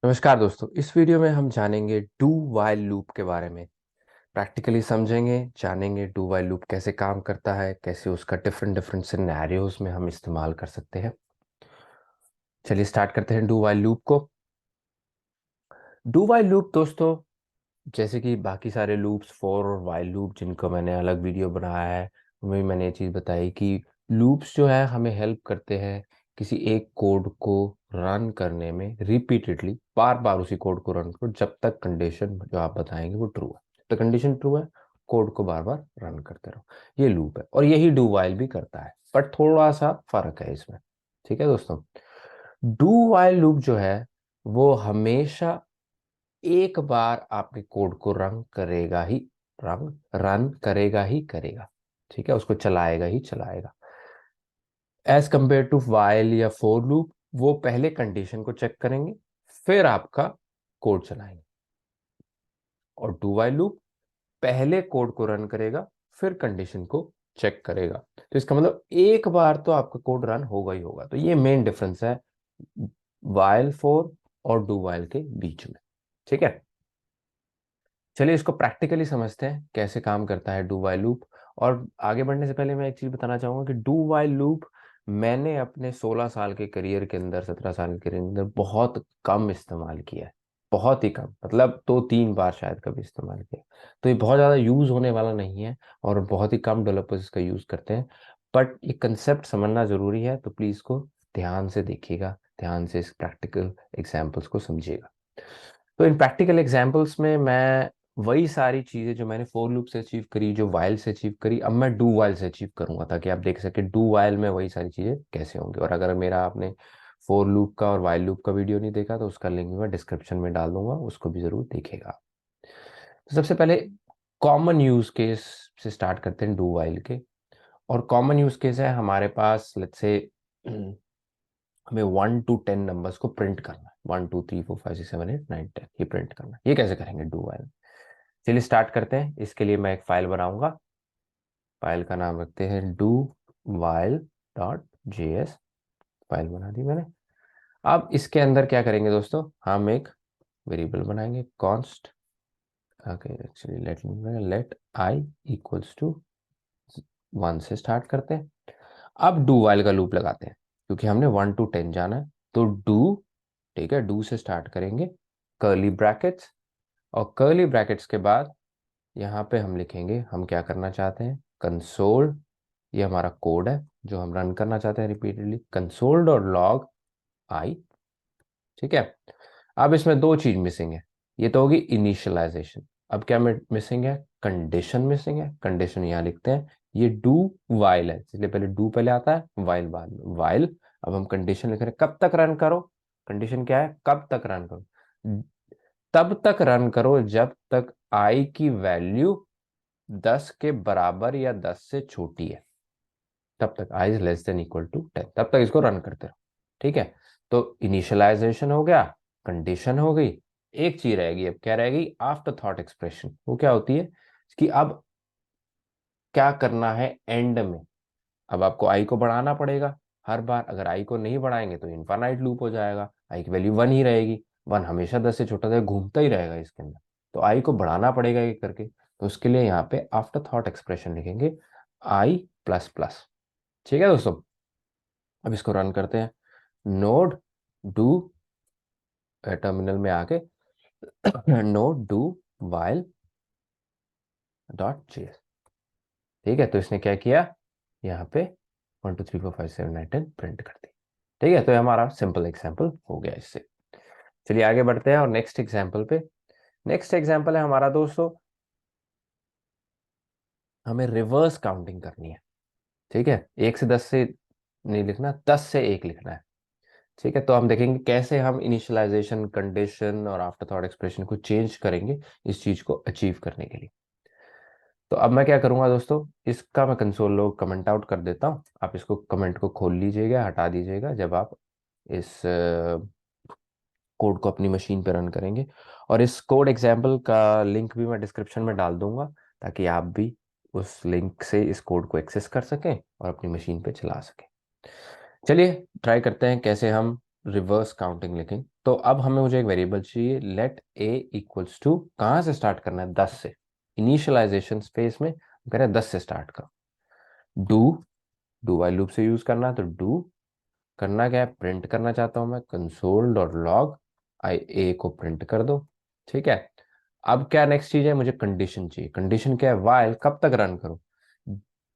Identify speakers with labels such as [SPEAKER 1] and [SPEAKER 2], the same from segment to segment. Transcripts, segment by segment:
[SPEAKER 1] नमस्कार दोस्तों, इस वीडियो में हम जानेंगे डू वाइल लूप के बारे में। प्रैक्टिकली समझेंगे, जानेंगे डू वाइल लूप कैसे काम करता है, कैसे उसका डिफरेंट डिफरेंट सिनेरियोज में हम इस्तेमाल कर सकते हैं। चलिए स्टार्ट करते हैं डू वाइल लूप को। डू वाइल लूप दोस्तों, जैसे कि बाकी सारे लूप्स फॉर और वाइल लूप जिनको मैंने अलग वीडियो बनाया है, उनमें मैंने ये चीज़ बताई कि लूप्स जो है हमें हेल्प करते हैं किसी एक कोड को रन करने में रिपीटेडली, बार बार उसी कोड को रन करो जब तक कंडीशन जो आप बताएंगे वो ट्रू है। तो कंडीशन ट्रू है, कोड को बार बार रन करते रहो। ये लूप है और यही डू वाइल भी करता है, बट थोड़ा सा फर्क है इसमें। ठीक है दोस्तों, डू वाइल लूप जो है वो हमेशा एक बार आपके कोड को रन करेगा ही करेगा। ठीक है, उसको चलाएगा ही चलाएगा। एज कंपेयर टू वाइल या फोर लूप, वो पहले कंडीशन को चेक करेंगे फिर आपका कोड चलाएंगे। और डू वाइल लूप पहले कोड को रन करेगा फिर कंडीशन को चेक करेगा। तो इसका मतलब एक बार तो आपका कोड रन होगा ही होगा। तो ये मेन डिफरेंस है वाइल फोर और डू वाइल के बीच में। ठीक है, चलिए इसको प्रैक्टिकली समझते हैं कैसे काम करता है डू वाइल लूप। और आगे बढ़ने से पहले मैं एक चीज बताना चाहूंगा कि डू वाइल लूप मैंने अपने 16 साल के करियर के अंदर, 17 साल के करियर के अंदर बहुत कम इस्तेमाल किया है। बहुत ही कम, मतलब 2-3 बार शायद कभी इस्तेमाल किया। तो ये बहुत ज़्यादा यूज़ होने वाला नहीं है और बहुत ही कम डेवलपर्स इसका यूज़ करते हैं। बट ये कंसेप्ट समझना ज़रूरी है, तो प्लीज़ इसको ध्यान से देखिएगा, ध्यान से इस प्रैक्टिकल एग्जाम्पल्स को समझिएगा। तो इन प्रैक्टिकल एग्जांपल्स में मैं वही सारी चीजें जो मैंने फोर लूप से अचीव करी, जो वाइल से अचीव करी, अब मैं डू वाइल से अचीव करूंगा, ताकि आप देख सके डू वाइल में वही सारी चीजें कैसे होंगी। और अगर मेरा आपने फोर लूप का और वाइल लूप का वीडियो नहीं देखा तो उसका लिंक भी मैं डिस्क्रिप्शन में डाल दूंगा, उसको भी जरूर देखिएगा। तो सबसे पहले कॉमन यूज केस से स्टार्ट करते हैं डू वाइल के। और कॉमन यूज केस है हमारे पास, लेट्स से हमें 1 to 10 नंबर्स को प्रिंट करना है। 1 2 3 4 5 6 7 8 9 10, ये प्रिंट करना है। ये कैसे करेंगे डू वाइल? चलिए स्टार्ट करते हैं। इसके लिए मैं एक फाइल बनाऊंगा। फाइल का नाम रखते हैं डू वाइल .js। फाइल बना दी मैंने। अब इसके अंदर क्या करेंगे दोस्तों, हम एक वेरिएबल बनाएंगे const. Okay, actually let i equals to 1 से स्टार्ट करते हैं। अब डू वाइल का लूप लगाते हैं, क्योंकि हमने 1 to 10 जाना है। तो डू, ठीक है, डू से स्टार्ट करेंगे, कर्ली ब्रैकेट्स। और कर्ली ब्रैकेट्स के बाद यहाँ पे हम लिखेंगे हम क्या करना चाहते हैं, कंसोल। ये हमारा कोड है जो हम रन करना चाहते हैं repeatedly, console dot log I. ठीक है, अब इसमें दो चीज मिसिंग है। ये तो होगी इनिशियलाइजेशन। अब क्या मिसिंग है, कंडीशन मिसिंग है। कंडीशन यहाँ लिखते हैं, ये डू वाइल है, इसलिए पहले डू पहले आता है, वाइल बाद में। वाइल, अब हम कंडीशन लिख रहे हैं कब तक रन करो। कंडीशन क्या है, कब तक रन करो। तब तक रन करो जब तक आई की वैल्यू 10 के बराबर या 10 से छोटी है। तब तक i is less than equal to 10, तब तक इसको रन करते रहो। ठीक है, तो इनिशियलाइजेशन हो गया, कंडीशन हो गई। एक चीज रहेगी, अब क्या रहेगी, आफ्टर थॉट एक्सप्रेशन। वो क्या होती है कि अब क्या करना है एंड में। अब आपको आई को बढ़ाना पड़ेगा हर बार। अगर आई को नहीं बढ़ाएंगे तो इनफाइनाइट लूप हो जाएगा, आई की वैल्यू 1 ही रहेगी। 1 हमेशा 10 से छोटा था, घूमता ही रहेगा इसके अंदर। तो आई को बढ़ाना पड़ेगा ये करके। तो उसके लिए यहाँ पे आफ्टर थॉट एक्सप्रेशन लिखेंगे आई प्लस प्लस। ठीक है दोस्तों, अब इसको रन करते हैं। नोड डू, टर्मिनल में आके नोड डू वाइल .js। ठीक है, तो इसने क्या किया, यहाँ पे 1 2 3 4 5 6 7 8 10 प्रिंट कर दी। ठीक है, तो ये हमारा सिंपल एग्जांपल हो गया इससे। चलिए आगे बढ़ते हैं और नेक्स्ट एग्जांपल पे। नेक्स्ट एग्जांपल है हमारा दोस्तों, हमें रिवर्स काउंटिंग करनी है। ठीक है, 1 से 10 से नहीं लिखना, 10 से 1 लिखना है। ठीक है, तो हम देखेंगे कैसे हम इनिशियलाइजेशन, कंडीशन और आफ्टर थॉट एक्सप्रेशन को चेंज करेंगे इस चीज को अचीव करने के लिए। तो अब मैं क्या करूंगा दोस्तों, इसका मैं कंसोल लॉग कमेंट आउट कर देता हूं। आप इसको कमेंट को खोल लीजिएगा, हटा दीजिएगा जब आप इस कोड को अपनी मशीन पे रन करेंगे। और इस कोड एग्जाम्पल का लिंक भी मैं डिस्क्रिप्शन में डाल दूंगा, ताकि आप भी उस लिंक से इस कोड को एक्सेस कर सकें और अपनी मशीन पे चला सकें। चलिए ट्राई करते हैं कैसे हम रिवर्स काउंटिंग लिखें तो अब हमें मुझे एक वेरिएबल चाहिए, लेट ए इक्वल्स टू, कहाँ से स्टार्ट करना है, 10 से। इनिशियलाइजेशन फेज में कह रहे हैं 10 से स्टार्ट करो। डू, डू वाइल लूप से यूज करना है, तो डू करना क्या है, प्रिंट करना चाहता हूं मैं, कंसोल डॉट लॉग आई ए को प्रिंट कर दो। ठीक है, अब क्या नेक्स्ट चीज है, मुझे कंडीशन चाहिए। कंडीशन क्या है, वाइल कब तक रन करो,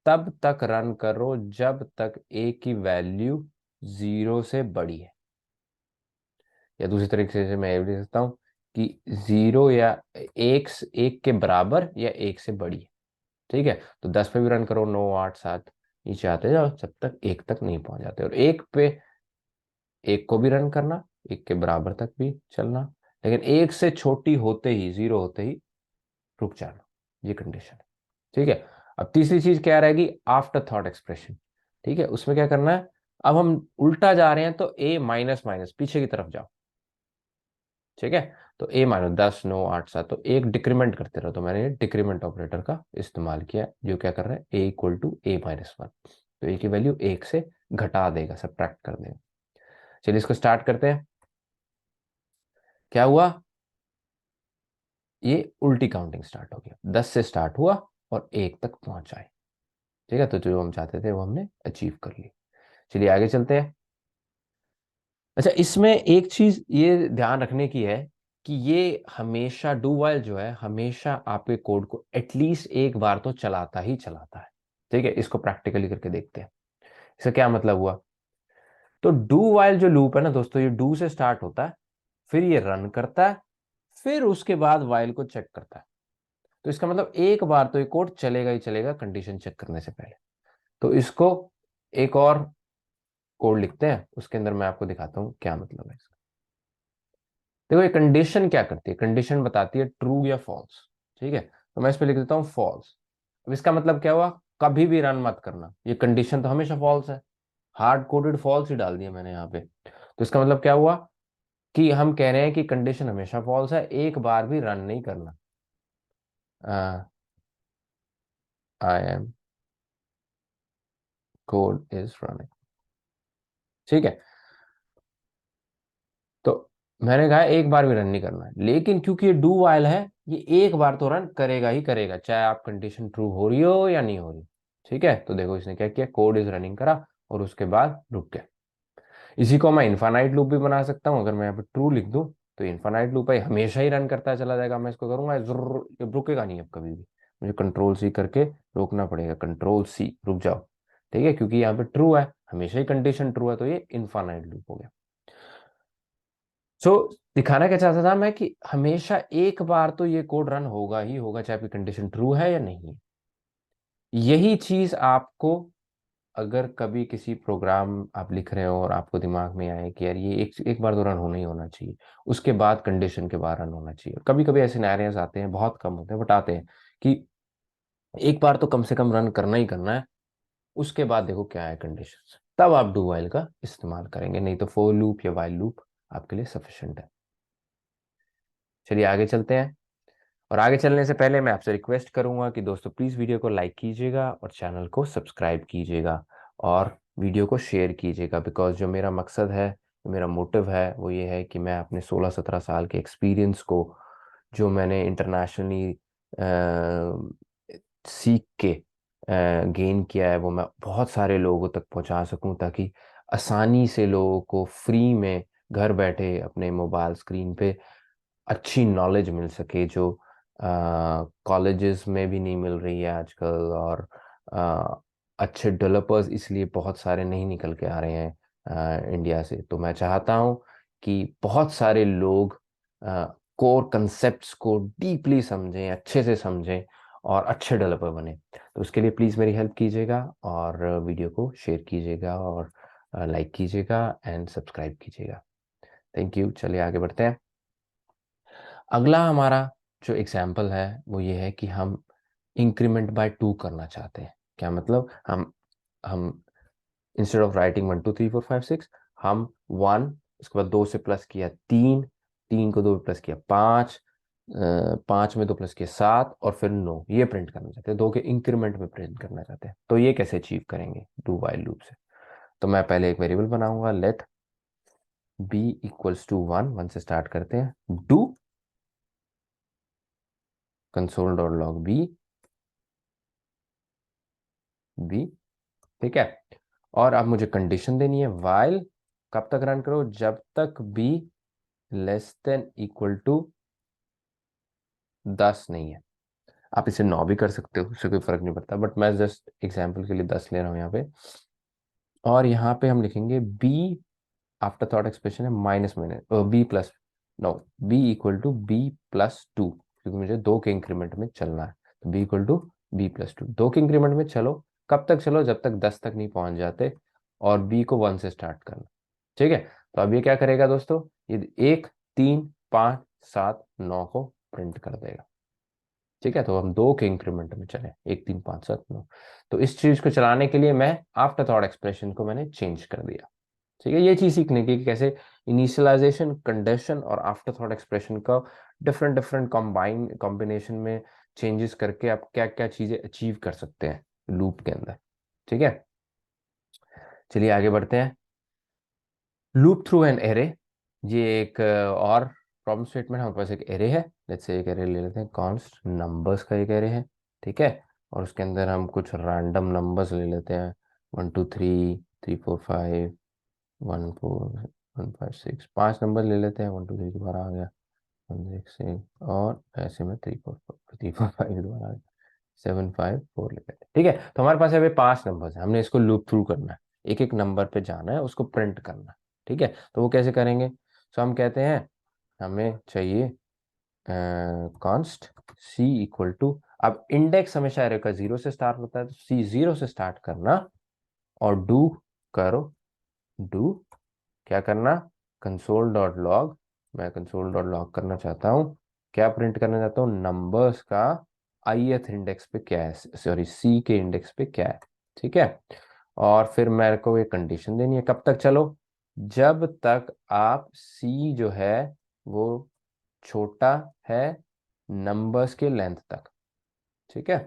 [SPEAKER 1] तब तक रन करो जब तक ए की वैल्यू 0 से बड़ी है। या दूसरी तरीके से मैं ये भी लिख सकता हूँ कि 0 या एक के बराबर या एक से बड़ी है। ठीक है, तो 10 पे भी रन करो, 9, 8, 7 नीचे आते जाओ जब तक एक तक नहीं पहुंच जाते। और एक पे एक को भी रन करना, एक के बराबर तक भी चलना, लेकिन एक से छोटी होते ही, 0 होते ही रुक जाना। ये कंडीशन है। ठीक है, अब तीसरी चीज क्या रहेगी, आफ्टर थॉट एक्सप्रेशन। ठीक है, उसमें क्या करना है, अब हम उल्टा जा रहे हैं तो ए माइनस माइनस पीछे की तरफ जाओ। ठीक है, तो ए माइनस 10, 9, 8, 7, तो एक डिक्रीमेंट करते रहो। तो मैंने डिक्रीमेंट ऑपरेटर का इस्तेमाल किया, जो क्या कर रहा है, ए इक्वल टू ए माइनस 1, तो ए की वैल्यू एक से घटा देगा, सब्ट्रैक्ट कर देगा। चलिए इसको स्टार्ट करते हैं। क्या हुआ, ये उल्टी काउंटिंग स्टार्ट हो गया, 10 से स्टार्ट हुआ और एक तक पहुंचा है। ठीक है, तो जो हम चाहते थे वो हमने अचीव कर ली। चलिए आगे चलते हैं। अच्छा, इसमें एक चीज ये ध्यान रखने की है कि ये हमेशा डू वाइल जो है, हमेशा आपके कोड को एटलीस्ट एक बार तो चलाता ही चलाता है। ठीक है, इसको प्रैक्टिकली करके देखते हैं। इसका क्या मतलब हुआ, तो डू वाइल जो लूप है ना दोस्तों, ये डू से स्टार्ट होता है, फिर ये रन करता है, फिर उसके बाद वाइल को चेक करता है। तो इसका मतलब एक बार तो ये कोड चलेगा ही चलेगा कंडीशन चेक करने से पहले। तो इसको एक और कोड लिखते हैं, उसके अंदर मैं आपको दिखाता हूं क्या मतलब है इसका। देखो ये कंडीशन क्या करती है, कंडीशन बताती है ट्रू या फॉल्स। ठीक है, तो मैं इस पे लिख देता हूँ फॉल्स। अब इसका मतलब क्या हुआ, कभी भी रन मत करना, ये कंडीशन तो हमेशा फॉल्स है, हार्ड कोडेड फॉल्स ही डाल दिया मैंने यहाँ पे। तो इसका मतलब क्या हुआ कि हम कह रहे हैं कि कंडीशन हमेशा फॉल्स है, एक बार भी रन नहीं करना। I am code is running. ठीक है, तो मैंने कहा एक बार भी रन नहीं करना है, लेकिन क्योंकि ये डू वाइल है, ये एक बार तो रन करेगा ही करेगा, चाहे आप कंडीशन ट्रू हो रही हो या नहीं हो रही। ठीक है, तो देखो इसने क्या किया, कोड इज रनिंग करा और उसके बाद रुक गया। इसी को मैं इन्फानाइट लूप भी बना सकता हूँ, अगर मैं यहाँ पे ट्रू लिख दूं तो इन्फानाइट लूप है, हमेशा ही रन करता चला जाएगा। मैं इसको करूंगा ज़ुर्र, ये रुकेगा नहीं अब कभी भी, मुझे कंट्रोल सी करके रोकना पड़ेगा, कंट्रोल सी, रुक जाओ। ठीक है, क्योंकि यहाँ पे ट्रू है, हमेशा ही कंडीशन ट्रू है, तो ये इन्फानाइट लूप हो गया। सो दिखाना क्या चाहता था मैं कि हमेशा एक बार तो ये कोड रन होगा ही होगा, चाहे आपकी कंडीशन ट्रू है या नहीं है। यही चीज आपको, अगर कभी किसी प्रोग्राम आप लिख रहे हो और आपको दिमाग में आए कि यार ये एक एक बार तो रन होना ही होना चाहिए, उसके बाद कंडीशन के बाद रन होना चाहिए, कभी कभी ऐसे सिनेरियोस आते हैं, बहुत कम होते हैं बट आते हैं, कि एक बार तो कम से कम रन करना ही करना है, उसके बाद देखो क्या है कंडीशन, तब आप डू वाइल का इस्तेमाल करेंगे, नहीं तो फॉर लूप या वाइल लूप आपके लिए सफिशिएंट है। चलिए आगे चलते हैं। और आगे चलने से पहले मैं आपसे रिक्वेस्ट करूंगा कि दोस्तों प्लीज़ वीडियो को लाइक कीजिएगा और चैनल को सब्सक्राइब कीजिएगा और वीडियो को शेयर कीजिएगा, बिकॉज जो मेरा मकसद है, जो मेरा मोटिव है, वो ये है कि मैं अपने 16-17 साल के एक्सपीरियंस को, जो मैंने इंटरनेशनली सीख के गेन किया है, वो मैं बहुत सारे लोगों तक पहुंचा सकूं, ताकि आसानी से लोगों को फ्री में घर बैठे अपने मोबाइल स्क्रीन पे अच्छी नॉलेज मिल सके, जो कॉलेजेस में भी नहीं मिल रही है आजकल। और अच्छे डेवलपर्स इसलिए बहुत सारे नहीं निकल के आ रहे हैं इंडिया से। तो मैं चाहता हूँ कि बहुत सारे लोग कोर कंसेप्ट्स को डीपली समझें, अच्छे से समझें और अच्छे डेवलपर बने। तो उसके लिए प्लीज़ मेरी हेल्प कीजिएगा और वीडियो को शेयर कीजिएगा और लाइक कीजिएगा एंड सब्सक्राइब कीजिएगा। थैंक यू, चलिए आगे बढ़ते हैं। अगला हमारा जो एग्जाम्पल है वो ये है कि हम इंक्रीमेंट बाय 2 करना चाहते हैं। क्या मतलब, हम इंस्टेड ऑफ राइटिंग 1 2 3 4 5 6, हम 1, उसके बाद 2 से प्लस किया 3, 3 को 2 प्लस किया 5, 5 में 2 प्लस किया 7 और फिर 9, ये प्रिंट करना चाहते हैं, 2 के इंक्रीमेंट में प्रिंट करना चाहते हैं। तो ये कैसे अचीव करेंगे डू वाइल लूप से, तो मैं पहले एक वेरिएबल बनाऊंगा, लेट b इक्वल्स टू 1 से स्टार्ट करते हैं, do console dot log b, ठीक है। और अब मुझे कंडीशन देनी है, वाइल कब तक रन करो, जब तक b less than equal to 10 नहीं है। आप इसे 9 भी कर सकते हो, उससे कोई फर्क नहीं पड़ता, बट मैं जस्ट एग्जाम्पल के लिए 10 ले रहा हूँ यहाँ पे। और यहाँ पे हम लिखेंगे b, आफ्टर थॉट एक्सप्रेशन है minus minus b plus, no, b equal to b+2, क्योंकि मुझे 2 के इंक्रीमेंट में चलना है। तो b इक्वल टू b+2, 2 के इंक्रीमेंट में चलो, कब तक चलो, जब तक 10 तक नहीं पहुंच जाते, और b को 1 से स्टार्ट करना, ठीक है। तो अब ये क्या करेगा दोस्तों, ये 1 3 5 7 9 को प्रिंट कर देगा, ठीक है। तो हम 2 के इंक्रीमेंट में चले, 1 3 5 7 9। तो इस चीज को चलाने के लिए मैं आफ्टर थॉट एक्सप्रेशन को मैंने चेंज कर दिया, ठीक है। ये चीज सीखने की कि कैसे इनिशियलाइजेशन, कंडीशन और आफ्टर थॉट एक्सप्रेशन का डिफरेंट डिफरेंट कॉम्बिनेशन में चेंजेस करके आप क्या क्या चीजें अचीव कर सकते हैं लूप के अंदर, ठीक है। चलिए आगे बढ़ते हैं। लूप थ्रू एन एरे, ये एक और प्रॉब्लम स्टेटमेंट, हमारे पास एक एरे है, लेट्स से एक एरे ले लेते हैं, कॉन्स्ट नंबर्स का एक एरे है, ठीक है। और उसके अंदर हम कुछ रैंडम नंबर्स ले लेते हैं, 1 2 3 3 4 5 1 4 1 5 6, 5 नंबर ले लेते हैं, 1 2 3 दोबारा आ गया, 1 6 6, और ऐसे में 3 4 3 4 5 दोबारा आ गया, 7 5 4 ले लेते हैं, ठीक है। तो हमारे पास अभी 5 नंबर्स है, हमने इसको लूप थ्रू करना है, एक एक नंबर पे जाना है, उसको प्रिंट करना है, ठीक है। तो वो कैसे करेंगे, तो हम कहते हैं हमें चाहिए कॉन्स्ट सी इक्वल टू, अब इंडेक्स हमेशा एरे का 0 से स्टार्ट होता है, तो सी 0 से स्टार्ट करना, और डू करो, डू क्या करना, कंसोल डॉट लॉग, मैं कंसोल डॉट लॉग करना चाहता हूँ, क्या प्रिंट करना चाहता हूँ, नंबर्स का ith इंडेक्स पे क्या है, सॉरी सी के इंडेक्स पे क्या है, ठीक है। और फिर मेरे को ये कंडीशन देनी है, कब तक चलो, जब तक आप सी जो है वो छोटा है नंबर्स के लेंथ तक, ठीक है।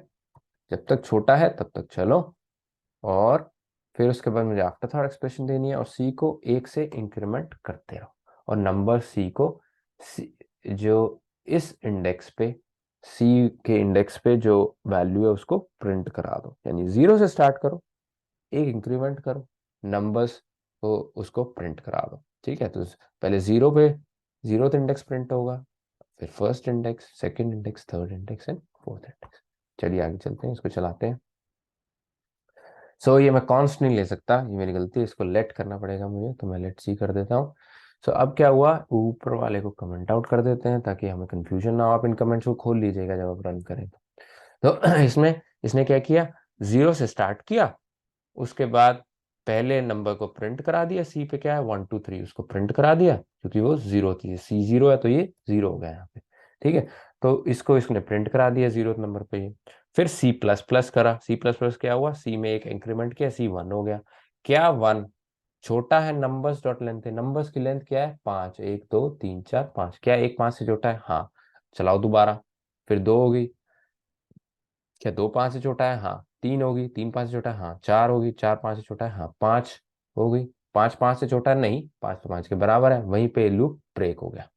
[SPEAKER 1] जब तक छोटा है तब तक चलो, और फिर उसके बाद मुझे आफ्टर थॉट एक्सप्रेशन देनी है, और सी को 1 से इंक्रीमेंट करते रहो, और नंबर सी को जो इस इंडेक्स पे, सी के इंडेक्स पे जो वैल्यू है उसको प्रिंट करा दो, यानी 0 से स्टार्ट करो, एक इंक्रीमेंट करो, नंबर्स को उसको प्रिंट करा दो, ठीक है। तो पहले 0 पे 0th इंडेक्स प्रिंट होगा, फिर first index, second index, third index and fourth index. चलिए आगे चलते हैं, इसको चलाते हैं। ये मैं कॉन्स्ट नहीं ले सकता, ये मेरी गलती है, इसको लेट करना पड़ेगा मुझे, तो मैं लेट सी कर देता हूँ। अब क्या हुआ, ऊपर वाले को कमेंट आउट कर देते हैं ताकि हमें कंफ्यूजन ना हो, आप इन कमेंट्स को खोल लीजिएगा जब आप रन करें तो इसमें इसने क्या किया, 0 से स्टार्ट किया, उसके बाद पहले नंबर को प्रिंट करा दिया, सी पे क्या है 1 2 3, उसको प्रिंट करा दिया, क्योंकि वो 0 थी, सी 0 है तो ये 0 हो गया यहाँ पे, ठीक है। तो इसको इसने प्रिंट करा दिया 0 नंबर पे ये। फिर सी प्लस प्लस करा, सी प्लस प्लस क्या हुआ, सी में एक इंक्रीमेंट किया, सी 1 हो गया, क्या 1 छोटा है नंबर्स डॉट लेंथ है, नंबर्स की लेंथ क्या है 5, 1 2 3 4 5, क्या 1 5 से छोटा है, हाँ, चलाओ दोबारा, फिर 2 होगी, क्या 2 5 से छोटा है, हाँ, 3 होगी, 3 5 से छोटा है, हाँ, 4 होगी, 4 5 से छोटा है, हाँ, 5 हो गई, 5 5 से छोटा है, नहीं, 5 तो 5 के बराबर है, वहीं पे लूप ब्रेक हो गया,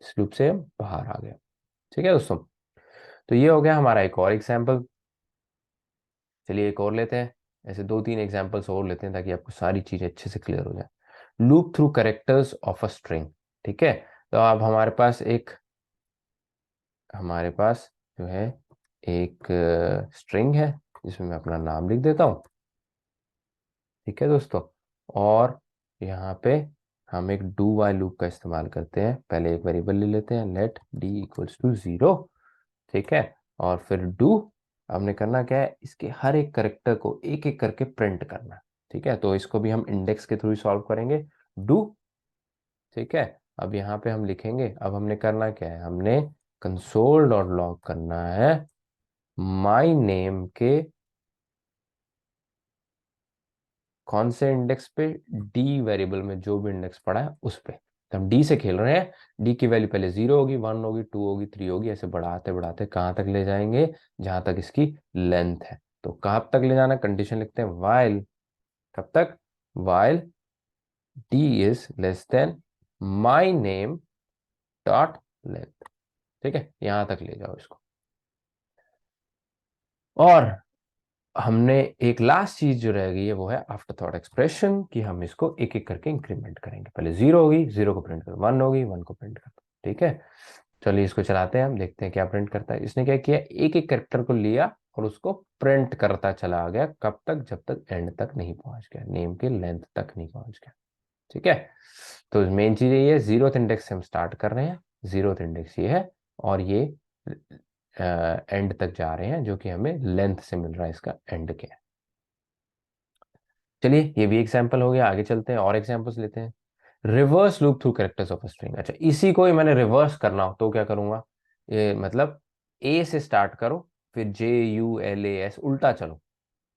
[SPEAKER 1] इस लूप से हम बाहर आ गए, ठीक है दोस्तों। तो ये हो गया हमारा एक और एग्जाम्पल। चलिए एक और लेते हैं, ऐसे 2 3 एग्जाम्पल्स और लेते हैं ताकि आपको सारी चीजें अच्छे से क्लियर हो जाए। Loop through characters of a string, ठीक है। तो अब हमारे पास जो है एक स्ट्रिंग है, जिसमें मैं अपना नाम लिख देता हूँ, ठीक है दोस्तों। और यहाँ पे हम एक डू वाइल लूप का इस्तेमाल करते हैं, पहले एक वेरिएबल ले लेते हैं, लेट डी इक्वल्स टू 0, ठीक है। और फिर डू, हमने करना क्या है, इसके हर एक करेक्टर को एक एक करके प्रिंट करना, ठीक है। तो इसको भी हम इंडेक्स के थ्रू सॉल्व करेंगे, डू, ठीक है। अब यहाँ पे हम लिखेंगे, अब हमने करना क्या है, हमने कंसोल डॉट लॉग करना है माई नेम के कौन से इंडेक्स पे, डी वेरिएबल में जो भी इंडेक्स पड़ा है उस पे, तो हम डी से खेल रहे हैं, डी की वैल्यू पहले 0 होगी, 1 होगी, 2 होगी, 3 होगी, ऐसे बढ़ाते बढ़ाते कहाँ तक ले जाएंगे, जहां तक इसकी लेंथ है। तो कहाँ तक ले जाना, कंडीशन लिखते हैं वाइल, कब तक, while D is less then my name dot length. ठीक है, यहां तक ले जाओ इसको। और हमने एक लास्ट चीज जो रह गई है वो है आफ्टर थॉट एक्सप्रेशन, कि हम इसको एक एक करके इंक्रीमेंट करेंगे। पहले जीरो होगी, जीरो को प्रिंट करो, वन होगी, वन को प्रिंट करो। ठीक है, चलिए इसको चलाते हैं, हम देखते हैं क्या प्रिंट करता है। इसने क्या किया, एक एक कैरेक्टर को लिया और उसको प्रिंट करता चला गया। कब तक, जब तक एंड तक नहीं पहुंच गया, नेम के लेंथ तक नहीं पहुंच गया। ठीक है, तो मेन चीज ये है, जीरोथ इंडेक्स से हम स्टार्ट कर रहे हैं, जीरोथ इंडेक्स ये है, और ये एंड तक जा रहे हैं, जो कि हमें लेंथ से मिल रहा है इसका एंड क्या है। चलिए ये भी एग्जाम्पल हो गया, आगे चलते हैं और एग्जाम्पल्स लेते हैं। Reverse loop through characters of string. अच्छा, इसी को ही मैंने रिवर्स करना हो तो क्या करूंगा, ये मतलब ए से स्टार्ट करो, फिर JULAS उल्टा चलो।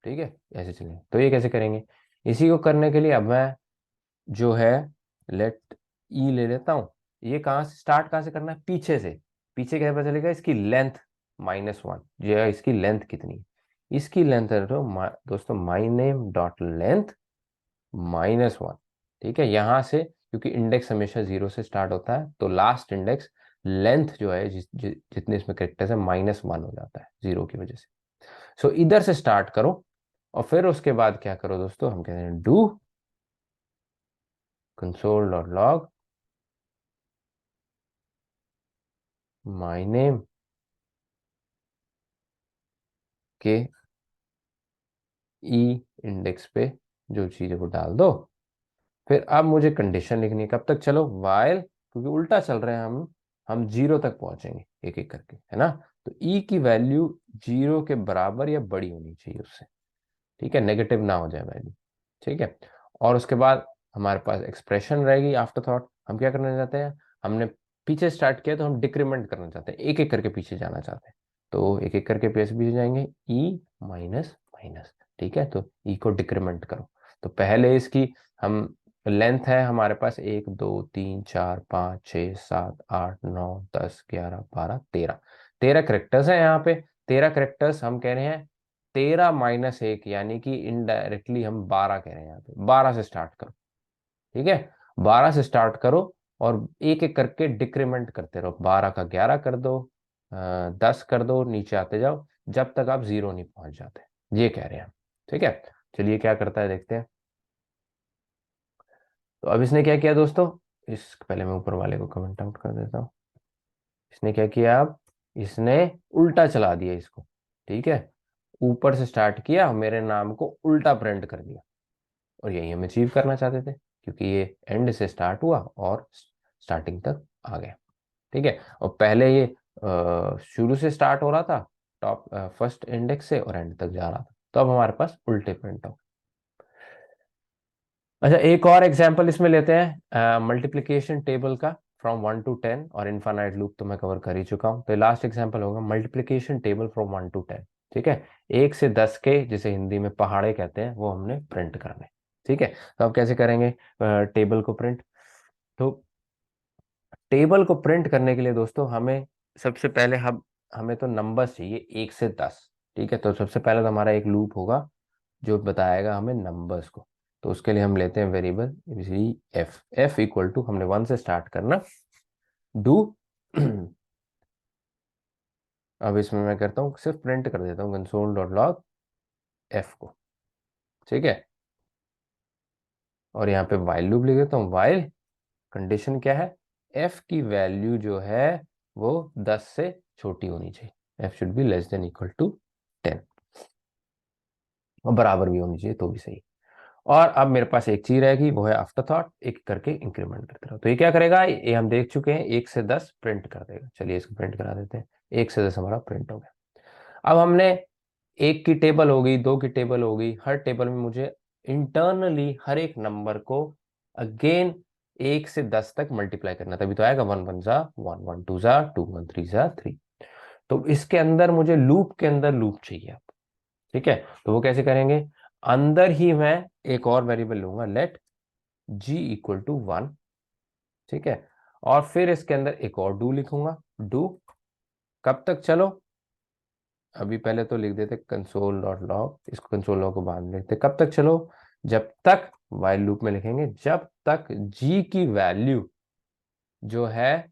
[SPEAKER 1] ठीक है, ऐसे चलेंगे। तो ये कैसे करेंगे, इसी को करने के लिए अब मैं जो है लेट ई ले लेता हूं। ये कहाँ से स्टार्ट, कहाँ से करना है, पीछे से। पीछे कैसे पता चलेगा, इसकी लेंथ -1, जो है इसकी लेंथ कितनी है। इसकी लेंथ है तो दोस्तों माई नेम डॉट लेंथ -1। ठीक है, यहां से क्योंकि इंडेक्स हमेशा जीरो से स्टार्ट होता है, तो लास्ट इंडेक्स लेंथ जो है जितने इसमें कैरेक्टर्स है -1 हो जाता है जीरो की वजह से। सो इधर से स्टार्ट करो, और फिर उसके बाद क्या करो दोस्तों, हम कहते हैं do console dot log my name के ई इंडेक्स पे जो चीज है वो डाल दो। फिर अब मुझे कंडीशन लिखनी है, कब तक, चलो वाइल, क्योंकि उल्टा चल रहे हैं हम जीरो तक पहुंचेंगे एक एक करके, है ना। तो ई की वैल्यू जीरो के बराबर या बड़ी होनी चाहिए उससे। ठीक है, नेगेटिव ना हो जाए वैल्यू। ठीक है, और उसके बाद हमारे पास एक्सप्रेशन रहेगी आफ्टर थॉट। हम क्या करना चाहते हैं, हमने पीछे स्टार्ट किया तो हम डिक्रीमेंट करना चाहते हैं, एक एक करके पीछे जाना चाहते हैं। तो एक एक करके पीछे जाएंगे, ई माइनस माइनस। ठीक है, तो ई को डिक्रीमेंट करो। तो पहले इसकी हम लेंथ है हमारे पास 1 2 3 4 5 6 7 8 9 10 11 12 13। 13 करेक्टर्स हैं यहाँ पे। 13 करेक्टर्स हम कह रहे हैं 13 - 1, यानी कि इनडायरेक्टली हम 12 कह रहे हैं यहाँ पे। 12 से स्टार्ट करो। ठीक है, 12 से स्टार्ट करो, और एक एक करके डिक्रीमेंट करते रहो। 12 का 11 कर दो, 10 कर दो, नीचे आते जाओ, जब तक आप जीरो नहीं पहुंच जाते। ये कह रहे हैं हम। ठीक है, चलिए क्या करता है देखते हैं। तो अब इसने क्या किया दोस्तों, इस पहले मैं ऊपर वाले को कमेंट आउट कर देता हूँ। इसने क्या किया, अब इसने उल्टा चला दिया इसको। ठीक है, ऊपर से स्टार्ट किया, मेरे नाम को उल्टा प्रिंट कर दिया। और यही हम अचीव करना चाहते थे, क्योंकि ये एंड से स्टार्ट हुआ और स्टार्टिंग तक आ गया। ठीक है, और पहले ये शुरू से स्टार्ट हो रहा था, टॉप फर्स्ट इंडेक्स से, और एंड तक जा रहा था। तो अब हमारे पास उल्टे प्रिंट हो। अच्छा, एक और एग्जांपल इसमें लेते हैं, मल्टीप्लिकेशन टेबल का, फ्रॉम 1 to 10, और इनफाइनाइट लूप तो मैं कवर कर ही चुका हूँ। तो लास्ट एग्जांपल होगा मल्टीप्लिकेशन टेबल फ्रॉम 1 to 10। ठीक है, 1 से 10 के, जिसे हिंदी में पहाड़े कहते हैं, वो हमने प्रिंट करने। ठीक है, तो अब कैसे करेंगे टेबल को प्रिंट। तो टेबल को प्रिंट करने के लिए दोस्तों हमें सबसे पहले हमें तो नंबर्स चाहिए 1 से 10। ठीक है, तो सबसे पहले तो हमारा एक लूप होगा जो बताएगा हमें नंबर्स को। तो उसके लिए हम लेते हैं variable f. F equal to, हमने 1 से स्टार्ट करना, डू अब इसमें मैं करता हूँ, सिर्फ प्रिंट कर देता हूँ कंसोल डॉट लॉग एफ को। ठीक है, और यहाँ पे वाइल लूप लिख देता हूँ। वाइल कंडीशन क्या है, एफ की वैल्यू जो है वो 10 से छोटी होनी चाहिए। F should be less than equal to 10, और बराबर भी होनी चाहिए तो भी सही। और अब मेरे पास एक चीज रहेगी, वो है आफ्टर थॉट, एक करके इंक्रीमेंट करते रहो। तो ये क्या करेगा, ये हम देख चुके हैं, 1 से 10 प्रिंट कर देगा। चलिए इसको प्रिंट करा देते हैं। 1 से 10 हमारा प्रिंट हो गया। अब हमने एक की टेबल हो गई, दो की टेबल हो गई, हर टेबल में मुझे इंटरनली हर एक नंबर को अगेन 1 से 10 तक मल्टीप्लाई करना, तभी तो आएगा। 1 1 जा 1, 1 2 जा 2, 1 3 जा 3। तो इसके अंदर मुझे लूप के अंदर लूप चाहिए अब। ठीक है, तो वो कैसे करेंगे, अंदर ही मैं एक और वेरिएबल लूंगा, लेट जी इक्वल टू 1। ठीक है, और फिर इसके अंदर एक और डू लिखूंगा। डू कब तक, चलो अभी पहले तो लिख देते कंसोल डॉट लॉग, इसको कंसोल लॉग को बाद में लिखते, कब तक, चलो जब तक, वाइल लूप में लिखेंगे जब तक जी की वैल्यू जो है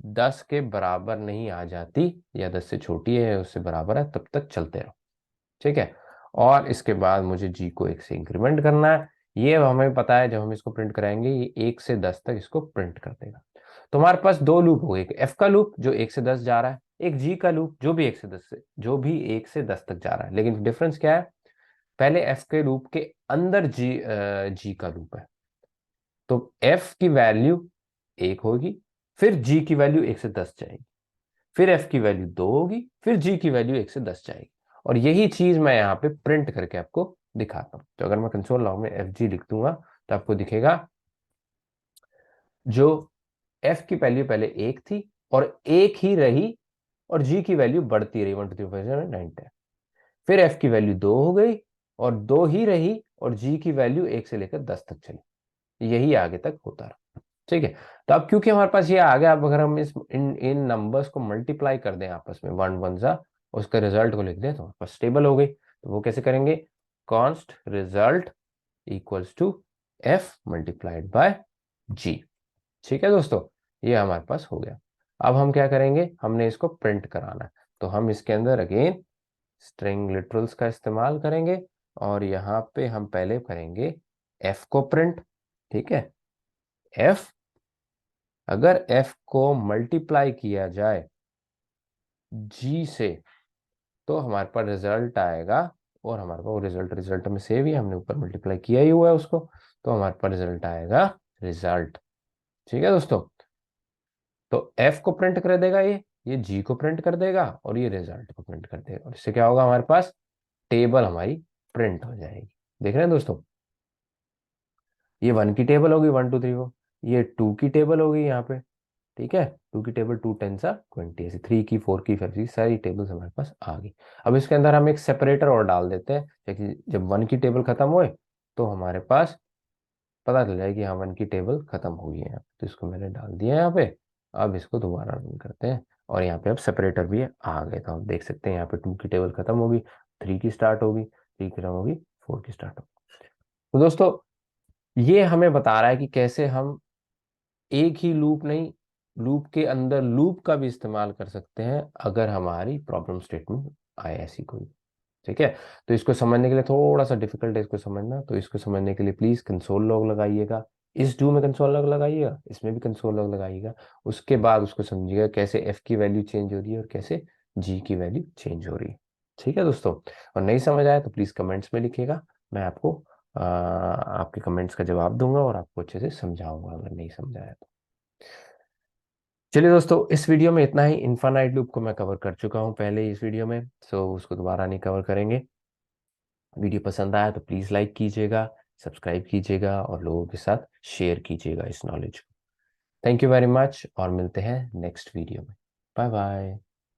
[SPEAKER 1] 10 के बराबर नहीं आ जाती या 10 से छोटी है उससे बराबर है, तब तक चलते रहो। ठीक है। और इसके बाद मुझे जी को 1 से इंक्रीमेंट करना है। ये हमें पता है, जब हम इसको प्रिंट कराएंगे ये 1 से 10 तक इसको प्रिंट कर देगा। तो हमारे पास दो लूप हो गए, एक एफ का लूप जो 1 से 10 जा रहा है, एक जी का लूप जो भी 1 से 10 तक जा रहा है। लेकिन डिफरेंस क्या है, पहले एफ के लूप के अंदर जी का लूप है, तो एफ की वैल्यू 1 होगी, फिर जी की वैल्यू 1 से 10 जाएगी, फिर एफ की वैल्यू 2 होगी, फिर जी की वैल्यू 1 से 10 जाएगी। और यही चीज मैं यहाँ पे प्रिंट करके आपको दिखाता हूँ। तो अगर मैं कंसोल लॉग में एफ जी लिख दूंगा तो आपको दिखेगा जो एफ की वैल्यू पहले 1 थी और 1 ही रही, और जी की वैल्यू बढ़ती रही 1 2 3 4 5 6 7 8 9 10। फिर एफ की वैल्यू 2 हो गई और 2 ही रही, और जी की वैल्यू 1 से लेकर 10 तक चली। यही आगे तक होता रहा। ठीक है। तो अब क्योंकि हमारे पास ये आ गया, अब अगर हम इस इन इन नंबर्स को मल्टीप्लाई कर दें आपस में, वन वन जा, उसका रिजल्ट को लिख दें, तो हमारे पास टेबल हो गई। तो वो कैसे करेंगे, const result equals to F multiplied by G. ठीक है दोस्तों, ये हमारे पास हो गया। अब हम क्या करेंगे, हमने इसको प्रिंट कराना है, तो हम इसके अंदर अगेन स्ट्रिंग लिटरल्स का इस्तेमाल करेंगे, और यहाँ पे हम पहले करेंगे एफ को प्रिंट। ठीक है। एफ, अगर एफ को मल्टीप्लाई किया जाए जी से तो हमारे पास रिजल्ट आएगा, और हमारे पास वो रिजल्ट रिजल्ट में सेव ही है, हमने ऊपर मल्टीप्लाई किया ही हुआ है उसको, तो हमारे पास रिजल्ट आएगा रिजल्ट। ठीक है दोस्तों, तो एफ को प्रिंट कर देगा, ये जी को प्रिंट कर देगा, और ये रिजल्ट को प्रिंट कर देगा, और इससे क्या होगा, हमारे पास टेबल हमारी प्रिंट हो जाएगी। देख रहे हैं दोस्तों, ये 1 की टेबल होगी 1 2 3 4, ये 2 की टेबल होगी यहाँ पे। ठीक है, 2 की टेबल 2 10 सा 20, ऐसे 3 की 4 की 5 की सारी टेबल्स हमारे पास आ गई। अब इसके अंदर हम एक सेपरेटर और डाल देते हैं, ताकि जब 1 की टेबल खत्म होए तो हमारे पास पता चल जाए कि हाँ 1 की टेबल खत्म हो गई है यहाँ पे। तो इसको मैंने डाल दिया यहाँ पे। अब इसको दोबारा रन करते हैं, और यहाँ पे अब सेपरेटर भी आ गए, तो हम देख सकते हैं यहाँ पे 2 की टेबल खत्म होगी, 3 की स्टार्ट होगी, 3 की खत्म होगी, 4 की स्टार्ट होगी। तो दोस्तों, ये हमें बता रहा है कि कैसे हम एक ही लूप नहीं, लूप के अंदर लूप का भी इस्तेमाल कर सकते हैं अगर हमारी प्रॉब्लम स्टेटमेंट आए ऐसी कोई। ठीक है। तो इसको समझने के लिए थोड़ा सा डिफिकल्ट है इसको समझना, तो इसको समझने के लिए प्लीज कंसोल लॉग लगाइएगा, इस डू में कंसोल लॉग लगाइएगा, इसमें भी कंसोल लॉग लगाइएगा। उसके बाद उसको समझिएगा कैसे एफ की वैल्यू चेंज हो रही है और कैसे जी की वैल्यू चेंज हो रही है। ठीक है दोस्तों, और नहीं समझ आया तो प्लीज कमेंट्स में लिखिएगा, मैं आपको आपके कमेंट्स का जवाब दूंगा और आपको अच्छे से समझाऊंगा अगर नहीं समझ आया तो। चलिए दोस्तों, इस वीडियो में इतना ही। इनफाइनाइट लूप को मैं कवर कर चुका हूं पहले इस वीडियो में, सो उसको दोबारा नहीं कवर करेंगे। वीडियो पसंद आया तो प्लीज़ लाइक कीजिएगा, सब्सक्राइब कीजिएगा, और लोगों के साथ शेयर कीजिएगा इस नॉलेज को। थैंक यू वेरी मच, और मिलते हैं नेक्स्ट वीडियो में। Bye bye.